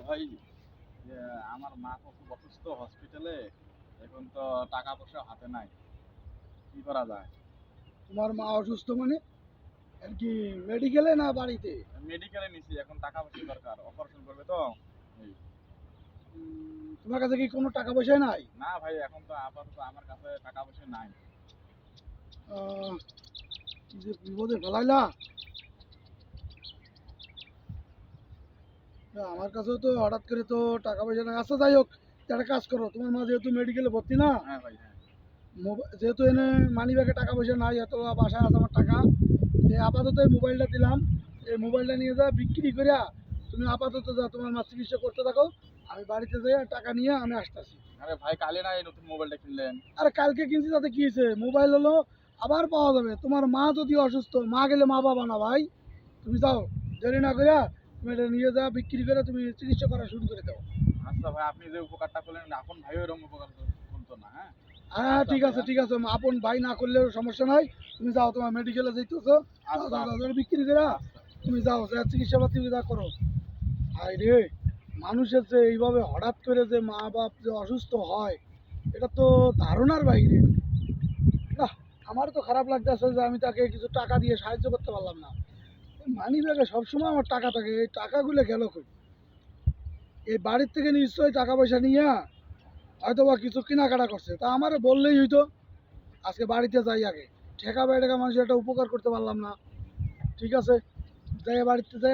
ভাই, যে আমার মা তো খুব অসুস্থ হসপিটালে। এখন তো টাকা পয়সা হাতে নাই, কি করা যায়? তোমার মা অসুস্থ মানে আর কি মেডিকেলে না বাড়িতে? মেডিকেলে নিছি, এখন টাকা পয়সা দরকার, অপারেশন করবে তো। এই, তোমার কাছে কি কোনো টাকা পয়সা নাই? না ভাই, এখন তো আপাতত আমার কাছে টাকা পয়সা নাই। আহ, কি যে বিপদে ফেলাইলা। আমার কাছেও তো হঠাৎ করে তো টাকা পয়সা নাই। আচ্ছা যাই হোক, তা একটা কাজ করো, তোমার মা যেহেতু মেডিকেলে ভর্তি না, হ্যাঁ ভাই, হ্যাঁ। যেহেতু এনে মানি ব্যাগে টাকা পয়সা নাই, এত বাসায় আছে আমার টাকা, আপাতত এই মোবাইলটা দিলাম। এই মোবাইলটা নিয়ে যা বিক্রি করে তুমি আপাতত যা তোমার মা চিকিৎসা করতে থাকো। আমি বাড়িতে যাই টাকা নিয়ে আমি আসতেছি। আরে ভাই, কালে না এই নতুন মোবাইলটা কিনলেন? আরে কালকে কিনছি, তাতে কি হয়েছে? মোবাইল হলো আবার পাওয়া যাবে। তোমার মা যদি অসুস্থ, মা গেলে মা পাবা না ভাই। তুমি যাও, দেরি না করে তুমি এটা নিয়ে যা বিক্রি করে তুমি চিকিৎসা করা শুরু করে দাও। আচ্ছা ভাই, আপনি যে উপকারটা করলেন, আপন ভাই এরকম উপকার করতো না, হ্যাঁ? হ্যাঁ আচ্ছা ঠিক ভাই, আছে হ্যাঁ। ঠিক আছে, আপন ভাই না করলেও সমস্যা নাই। তুমি যাও, তোমার মেডিকেলে যাইতেছো, যাও আচ্ছা, যাও যাও, আচ্ছা, যাও, বিক্রি করে আচ্ছা। তুমি যাও, যা চিকিৎসা পাতি যা করো। হায় রে, মানুষের যে এইভাবে হঠাৎ করে যে মা বাপ যে অসুস্থ হয়, এটা তো ধারণার বাইরে। না, আমারও তো খারাপ লাগতেছে যে আমি তাকে কিছু টাকা দিয়ে সাহায্য করতে পারলাম না। মানি ব্যাগে সবসময় আমার টাকা থাকে, এই টাকাগুলো গেল কই? এই বাড়ির থেকে নিশ্চয়ই টাকা পয়সা নিয়ে হয়তো বা কিছু কেনাকাটা করছে, তা আমারে বললেই হইতো। আজকে বাড়িতে যাই আগে, ঠেকা বেড়েকা মানুষের একটা উপকার করতে পারলাম না। ঠিক আছে, যাই বাড়িতে যাই।